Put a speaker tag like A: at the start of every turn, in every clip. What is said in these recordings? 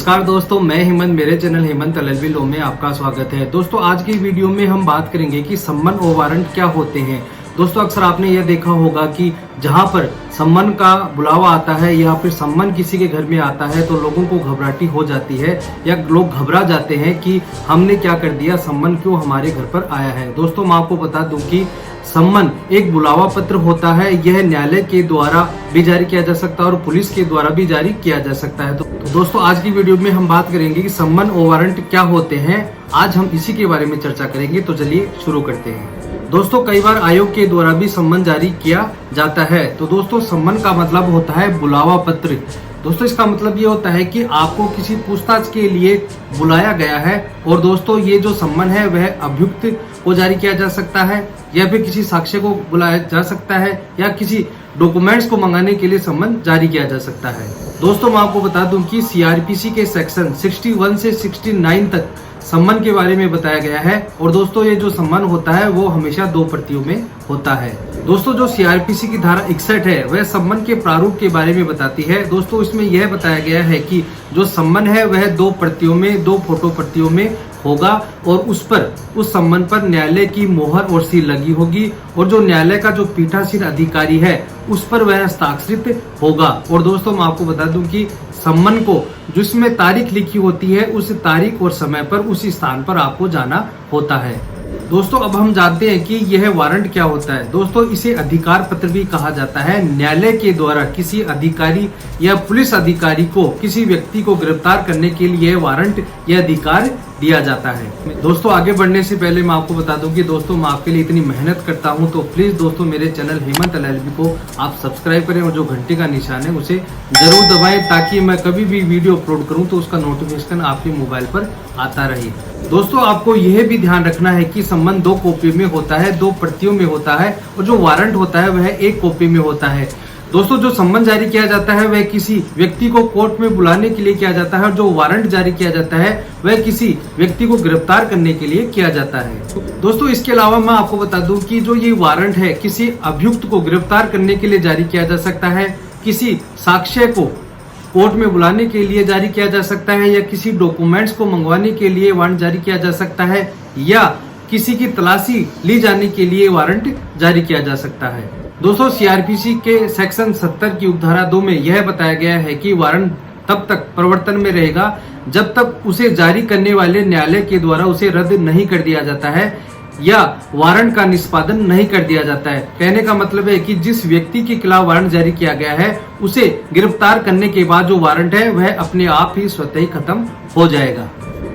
A: नमस्कार दोस्तों, मैं हेमंत, मेरे चैनल हेमंत एलएलबी लॉ में आपका स्वागत है। दोस्तों आज की वीडियो में हम बात करेंगे कि सम्मन और वारंट क्या होते हैं। दोस्तों अक्सर आपने यह देखा होगा कि जहां पर सम्मन का बुलावा आता है या फिर सम्मन किसी के घर में आता है तो लोगों को घबराहट हो जाती है या लोग घबरा जाते हैं कि हमने क्या कर दिया, सम्मन क्यों हमारे घर पर आया है। दोस्तों मैं आपको बता दूं कि सम्मन एक बुलावा पत्र होता है। यह न्यायालय के द्वारा भी जारी किया जा सकता है और पुलिस के द्वारा भी जारी किया जा सकता है। तो दोस्तों आज की वीडियो में हम बात करेंगे कि सम्मन और वारंट क्या होते हैं। आज हम इसी के बारे में चर्चा करेंगे, तो चलिए शुरू करते हैं। दोस्तों कई बार आयोग के द्वारा भी सम्मन जारी किया जाता है। तो दोस्तों सम्मन का मतलब होता है बुलावा पत्र। दोस्तों इसका मतलब ये होता है कि आपको किसी पूछताछ के लिए बुलाया गया है और दोस्तों ये जो सम्मन है वह अभियुक्त को जारी किया जा सकता है या फिर किसी साक्ष्य को बुलाया जा सकता है या किसी डॉक्यूमेंट्स को मंगाने के लिए सम्मन जारी किया जा सकता है। दोस्तों मैं आपको बता दूं कि सीआरपीसी के सेक्शन 61 से 69 तक सम्मन के बारे में बताया गया है और दोस्तों ये जो सम्मन होता है वो हमेशा 2 प्रतियों में होता है। दोस्तों जो सीआरपीसी की धारा 61 है वह सम्मन के प्रारूप के बारे में बताती है। दोस्तों इसमें यह बताया गया है कि जो सम्मन है वह 2 प्रतियों में, 2 फोटो प्रतियों में होगा और उस सम्मन पर न्यायालय की मोहर और सील लगी होगी और जो न्यायालय का जो पीठासीन अधिकारी है उस पर वह हस्ताक्षरित होगा। और दोस्तों मैं आपको बता दूं कि सम्मन को जिसमें तारीख लिखी होती है उस तारीख और समय पर उसी स्थान पर आपको जाना होता है। दोस्तों अब हम जानते हैं कि यह वारंट क्या होता है। दोस्तों इसे अधिकार पत्र भी कहा जाता है। न्यायालय के द्वारा किसी अधिकारी या पुलिस अधिकारी को किसी व्यक्ति को गिरफ्तार करने के लिए वारंट या अधिकार दिया जाता है। दोस्तों आगे बढ़ने से पहले मैं आपको बता दूं कि दोस्तों मैं आपके लिए इतनी मेहनत करता हूं तो प्लीज दोस्तों मेरे चैनल हेमंत एलएलबी को आप सब्सक्राइब करें और जो घंटे का निशान है उसे जरूर दबाएं ताकि मैं कभी भी वीडियो अपलोड करूं तो उसका नोटिफिकेशन आपके मोबाइल पर आता रहे। दोस्तों आपको यह भी ध्यान रखना है कि सम्मन 2 कॉपी में होता है, 2 प्रतियों में होता है और जो वारंट होता है वह 1 कॉपी में होता है। दोस्तों जो सम्मन जारी किया जाता है वह किसी व्यक्ति को कोर्ट में बुलाने के लिए किया जाता है और जो वारंट जारी किया जाता है वह किसी व्यक्ति को गिरफ्तार करने के लिए किया जाता है। दोस्तों इसके अलावा मैं आपको बता दूं कि जो ये वारंट है किसी अभियुक्त को गिरफ्तार करने के लिए जारी किया जा सकता है, किसी साक्ष्य को कोर्ट में बुलाने के लिए जारी किया जा सकता है या किसी डॉक्यूमेंट्स को मंगवाने के लिए वारंट जारी किया जा सकता है या किसी की तलाशी ली जाने के लिए वारंट जारी किया जा सकता है। दोस्तों सीआरपीसी के सेक्शन 70 की उपधारा 2 में यह बताया गया है कि वारंट तब तक प्रवर्तन में रहेगा जब तक उसे जारी करने वाले न्यायालय के द्वारा उसे रद्द नहीं कर दिया जाता है या वारंट का निष्पादन नहीं कर दिया जाता है। कहने का मतलब है कि जिस व्यक्ति के खिलाफ वारंट जारी किया गया है उसे गिरफ्तार करने के बाद जो वारंट है वह अपने आप ही स्वतः ही खत्म हो जाएगा।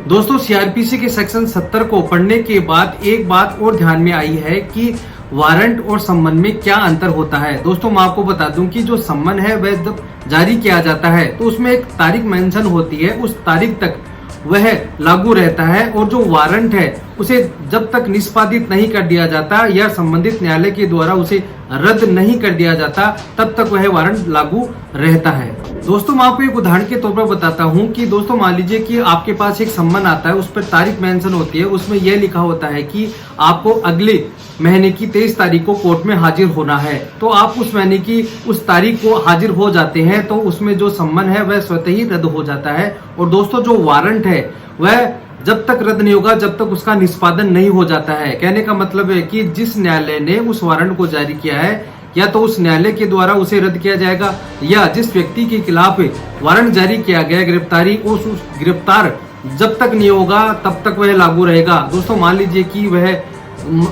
A: दोस्तों सीआरपीसी के सेक्शन 70 को पढ़ने के बाद एक बात और ध्यान में आई है कि वारंट और सम्मन में क्या अंतर होता है। दोस्तों मैं आपको बता दूं कि जो सम्मन है वह जब जारी किया जाता है तो उसमें एक तारीख मेंशन होती है, उस तारीख तक वह लागू रहता है और जो वारंट है उसे जब तक निष्पादित नहीं कर दिया जाता या संबंधित न्यायालय के द्वारा उसे रद्द नहीं कर दिया जाता तब तक वह वारंट लागू रहता है। दोस्तों मैं आपको एक उदाहरण के तौर पर बताता हूं कि दोस्तों मान लीजिए कि आपके पास एक सम्मन आता है, उस पर तारीख मेंशन होती है, उसमें यह लिखा होता है कि आपको अगले महीने की 23 तारीख को कोर्ट में हाजिर होना है। तो आप उस महीने की उस तारीख को हाजिर हो जाते हैं तो उसमें जो सम्मन है वह स्वतः ही रद्द हो जाता है। और दोस्तों जो वारंट है वह जब तक रद्द नहीं होगा जब तक उसका निष्पादन नहीं हो जाता है। कहने का मतलब है कि जिस न्यायालय ने उस वारंट को जारी किया है या तो उस न्यायालय के द्वारा उसे रद्द किया जाएगा या जिस व्यक्ति के खिलाफ वारंट जारी किया गया गिरफ्तारी उस गिरफ्तार जब तक नहीं होगा तब तक वह लागू रहेगा। दोस्तों मान लीजिए कि वह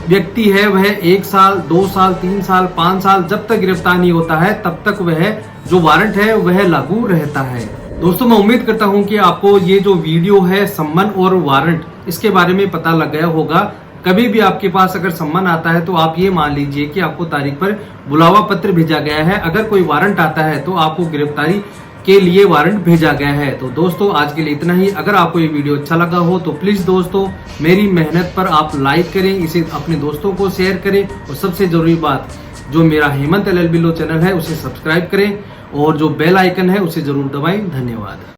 A: व्यक्ति है वह 1 साल, 2 साल, 3 साल, 5 साल जब तक गिरफ्तार नहीं होता है तब तक वह जो वारंट है वह लागू रहता है। दोस्तों मैं उम्मीद करता हूं कि आपको ये जो वीडियो है सम्मन और वारंट इसके बारे में पता लग गया होगा। कभी भी आपके पास अगर सम्मन आता है तो आप ये मान लीजिए कि आपको तारीख पर बुलावा पत्र भेजा गया है। अगर कोई वारंट आता है तो आपको गिरफ्तारी के लिए वारंट भेजा गया है। तो दोस्तों आज के लिए इतना ही। अगर आपको ये वीडियो अच्छा लगा हो तो प्लीज दोस्तों मेरी मेहनत पर आप लाइक करें, इसे अपने दोस्तों को शेयर करें और सबसे जरूरी बात जो मेरा हेमंत एलएलबी लॉ चैनल है उसे सब्सक्राइब करें और जो बेल आइकन है उसे जरूर दबाएं। धन्यवाद।